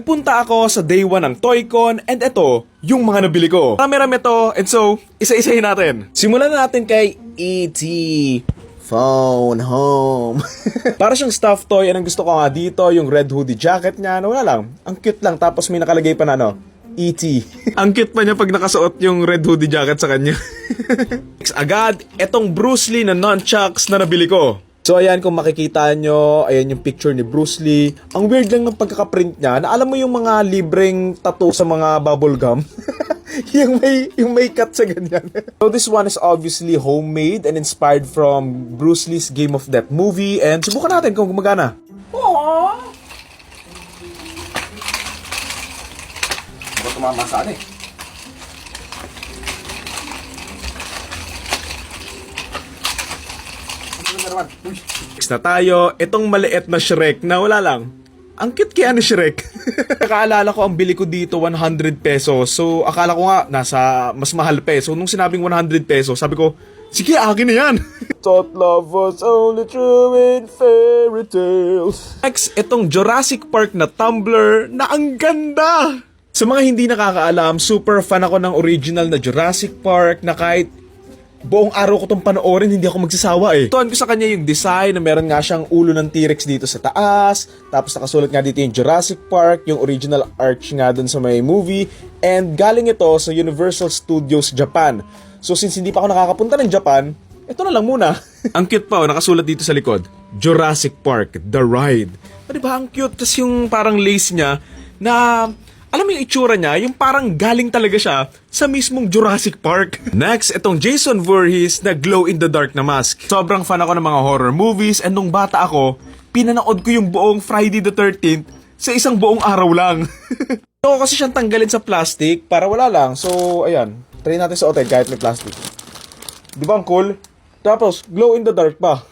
Punta ako sa day 1 ng ToyCon and ito yung mga nabili ko. Marami-rami to and so, isa-isahin natin. Simulan na natin kay E.T. Phone Home. Para siyang stuffed toy, anong gusto ko nga dito, yung red hoodie jacket niya, wala lang. Ang cute lang, tapos may nakalagay pa na E.T. Ang cute pa niya pag nakasuot yung red hoodie jacket sa kanya. Next agad, etong Bruce Lee na nunchucks na nabili ko. So ayan, kung makikita nyo, ayan yung picture ni Bruce Lee. Ang weird lang ng pagkakaprint niya, na alam mo yung mga libreng tattoo sa mga bubblegum? yung may cut sa ganyan. So this one is obviously homemade and inspired from Bruce Lee's Game of Death movie. And subukan natin kung gumagana. Aww! Baka tumama saan eh. Next na tayo, itong maliit na Shrek na wala lang. Ang cute kaya ni Shrek. Nakaalala ko ang bili ko dito 100 pesos. So akala ko nga nasa mas mahal pa eh. So nung sinabing 100 pesos, sabi ko, sige akin na yan. Thought love was only true in fairy tales. Next, itong Jurassic Park na tumbler na ang ganda. Sa mga hindi nakakaalam, super fan ako ng original na Jurassic Park na kahit buong araw ko itong panoorin, hindi ako magsasawa eh. Tuwan ko sa kanya yung design na meron nga siyang ulo ng T-Rex dito sa taas. Tapos nakasulat nga dito yung Jurassic Park, yung original arch nga dun sa may movie. And galing ito sa Universal Studios Japan. So since hindi pa ako nakakapunta ng Japan, ito na lang muna. Ang cute pa, nakasulat dito sa likod, Jurassic Park, The Ride. Diba, ang cute. Tapos yung parang lace niya na... Alam mo yung itsura niya, yung parang galing talaga siya sa mismong Jurassic Park. Next, itong Jason Voorhees na glow-in-the-dark na mask. Sobrang fan ako ng mga horror movies and nung bata ako, pinanood ko yung buong Friday the 13th sa isang buong araw lang. So kasi siyang tanggalin sa plastic para wala lang. So, ayan. Try natin sa hotel kahit may plastic. Di ba ang cool? Tapos, glow-in-the-dark pa.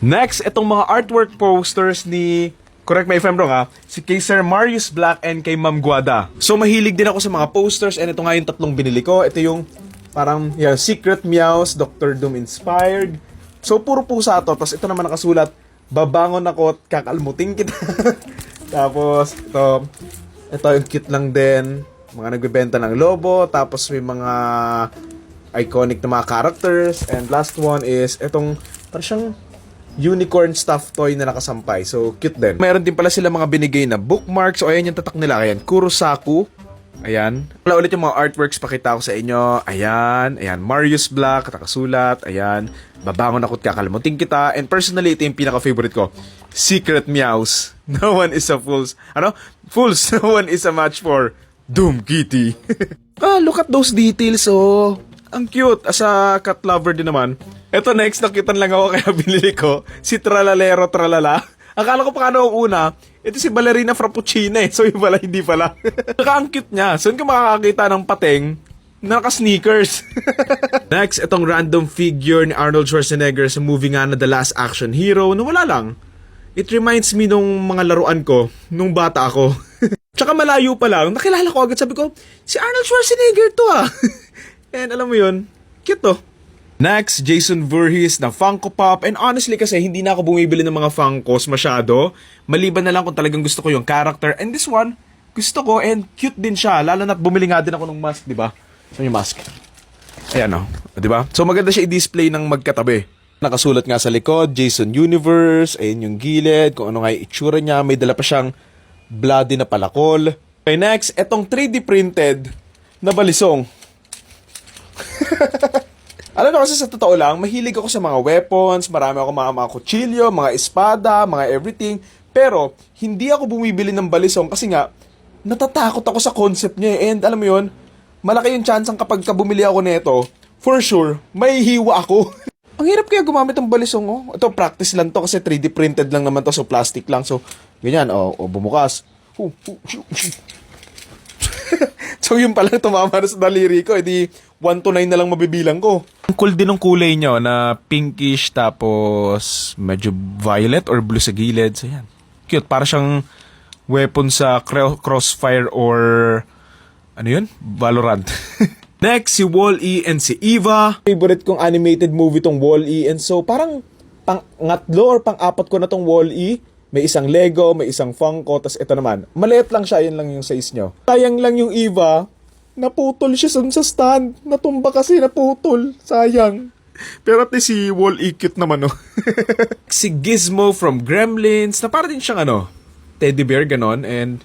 Next, itong mga artwork posters ni... Correct me if I'm wrong si kay Sir Marius Black and kay Ma'am Guada. So mahilig din ako sa mga posters and ito nga yung tatlong binili ko. Ito yung parang Secret Meows, Dr. Doom inspired. So puro pusa to. Tapos ito naman nakasulat, babangon ako at kakalmutin kita. Tapos ito yung cute lang din. Mga nagbebenta ng lobo. Tapos may mga iconic na mga characters. And last one is itong parang siyang unicorn stuffed toy na nakasampay. So, cute din. Meron din pala sila mga binigay na bookmarks. So, ayan yung tatak nila. Ayan, Kurosaku. Ayan. Wala ulit yung mga artworks. Pakita ko sa inyo. Ayan. Ayan, Marius Black. Nakasulat. Ayan. Babangon ako't kakalimutin kita. And personally, ito yung pinaka-favorite ko. Secret Meows. No one is a fools. Fools. No one is a match for Doom Kitty. Look at those details, oh. Ang cute. As a cat lover din naman. Eto next, nakitan lang ako kaya binili ko. Si Tralalero Tralala. Akala ko pa ang una, ito si Ballerina Frappuccino eh. So yung pala, hindi pala. Saka ang cute niya. Saan ka makakakita ng pateng na naka-sneakers? Next, itong random figure ni Arnold Schwarzenegger sa movie nga na The Last Action Hero na wala lang. It reminds me nung mga laruan ko nung bata ako. Tsaka malayo pa lang, nakilala ko agad. Sabi ko, si Arnold Schwarzenegger to And alam mo yun, cute to. Next, Jason Voorhees na Funko Pop. And honestly kasi, hindi na ako bumibili ng mga Funkos masyado. Maliban na lang kung talagang gusto ko yung character. And this one, gusto ko and cute din siya. Lalo na't bumili nga din ako ng mask, di ba? So yung mask. Ayan di ba? So maganda siya i-display ng magkatabi. Nakasulat nga sa likod, Jason Universe. Ayan yung gilid, kung ano nga yung itsura niya. May dala pa siyang bloody na palakol. Okay, next, etong 3D printed na balisong. Alam mo kasi sa totoo lang, mahilig ako sa mga weapons, marami ako mga kutsilyo, mga espada, mga everything. Pero, hindi ako bumibili ng balisong kasi nga, natatakot ako sa concept niya. And alam mo yun, malaki yung chance kapag bumili ako nito, for sure, may hiwa ako. Ang hirap kaya gumamit ng balisong, Ito, practice lang to kasi 3D printed lang naman to, so plastic lang. So, ganyan, bumukas. So yun pala, tumama na sa daliri ko. Edi 1 to 9 na lang mabibilang ko. Ang cool din ng kulay nyo na pinkish tapos medyo violet or blue sa gilid. So yan. Cute. Para siyang weapon sa Crossfire or ano yun? Valorant. Next, si Wall-E and si Eva. Favorite kong animated movie tong Wall-E. And so parang pang-ngatlo or pang-apat ko na tong Wall-E. May isang Lego, may isang Funko, tas ito naman. Maliit lang siya, yun lang yung size nyo. Sayang lang yung Eva, naputol siya sa stand. Natumba kasi, naputol. Sayang. Pero at least si Wall-E cute naman, no? Si Gizmo from Gremlins, na para din siyang teddy bear, ganon. And,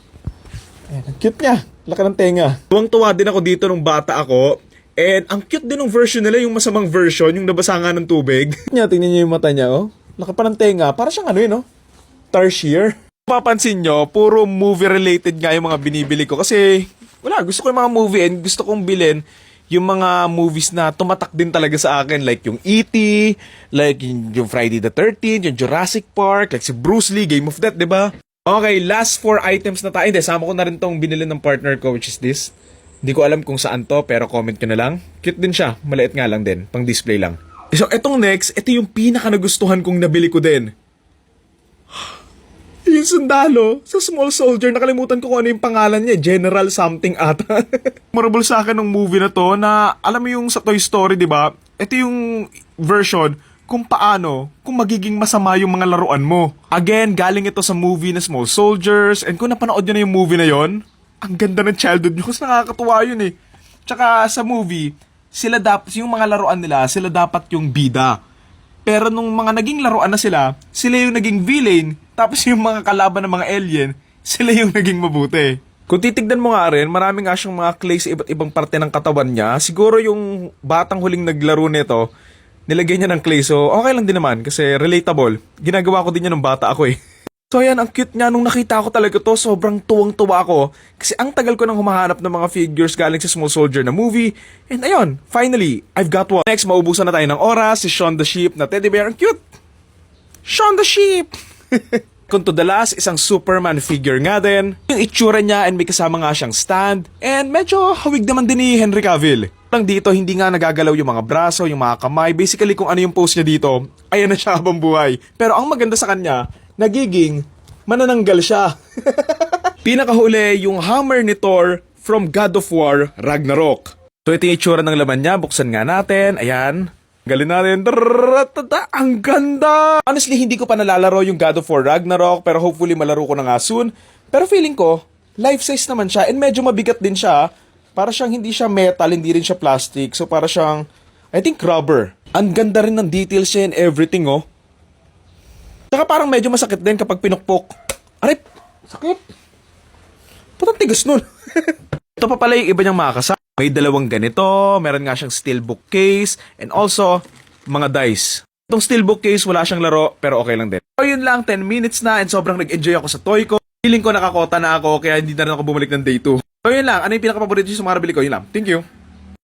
ang cute niya. Laki ng tenga. Tuwang-tuwa din ako dito nung bata ako. And ang cute din ng version nila, yung masamang version, yung nabasa nga ng tubig. Tingnan niyo yung mata niya, oh. Laki pa ng tenga. Para siyang Tarsier. Papansin nyo, puro movie-related nga yung mga binibili ko. Kasi, wala, gusto ko yung mga movie and gusto kong bilhin yung mga movies na tumatak din talaga sa akin. Like yung E.T., like yung Friday the 13th, yung Jurassic Park, like si Bruce Lee, Game of Death, diba? Okay, last 4 items na tayo. Hindi, sama ko na rin tong binili ng partner ko, which is this. Hindi ko alam kung saan to, pero comment ko na lang. Cute din siya, maliit nga lang din, pang display lang. So, etong next, ito yung pinaka nagustuhan kong nabili ko din. Yung sundalo, sa Small Soldier, nakalimutan ko kung ano yung pangalan niya, General something ata. Memorable sa akin ng movie na to na, alam mo yung sa Toy Story, di ba? Ito yung version kung paano, kung magiging masama yung mga laruan mo. Again, galing ito sa movie na Small Soldiers, and kung napanood nyo na yung movie na yon, ang ganda ng childhood nyo kasi nakakatuwa yun eh. Tsaka sa movie, yung mga laruan nila, sila dapat yung bida. Pero nung mga naging laruan na sila yung naging villain, tapos yung mga kalaban ng mga alien, sila yung naging mabuti. Kung titignan mo nga rin, marami nga siyang mga clay sa iba't ibang parte ng katawan niya. Siguro yung batang huling naglaro nito, nilagay niya ng clay. So, okay lang din naman kasi relatable. Ginagawa ko din yan nung bata ako eh. So ayan, ang cute niya. Nung nakita ko talaga to, sobrang tuwang-tuwa ako. Kasi ang tagal ko nang humahanap ng mga figures galing sa Small Soldier na movie. And ayun, finally, I've got one. Next, maubusan na tayo ng oras. Si Shaun the Sheep na teddy bear. Ang cute! Shaun the Sheep! Kung to the last, isang Superman figure nga din. Yung itsura niya and may kasama nga siyang stand. And medyo hawig naman din ni Henry Cavill. Lang dito, hindi nga nagagalaw yung mga braso, yung mga kamay. Basically, kung ano yung pose niya dito, ayan na siya habang buhay. Pero ang maganda sa kanya, nagiging manananggal siya. Pinakahuli, yung hammer ni Thor from God of War, Ragnarok. So ito yung itsura ng laman niya. Buksan nga natin. Ayan. Galin natin. Ang ganda! Honestly, hindi ko pa nalalaro yung God of War Ragnarok, pero hopefully malaro ko na nga soon. Pero feeling ko, life size naman siya and medyo mabigat din siya. Para siyang hindi siya metal, hindi rin siya plastic. So para siyang, I think, rubber. Ang ganda rin ng details niya and everything, oh. Saka parang medyo masakit din kapag pinukpok. Aray, sakit. Putang tigas nun. Ito pa pala yung iba niyang mga kasama. May dalawang ganito, meron nga siyang steelbook case, and also, mga dice. Itong steelbook case, wala siyang laro, pero okay lang din. So yun lang, 10 minutes na, and sobrang nag-enjoy ako sa toy ko. Feeling ko nakakota na ako, kaya hindi na rin ako bumalik ng day 2. So yun lang, ano yung pinakapaborito sa mga nabili ko? Yun lang. Thank you.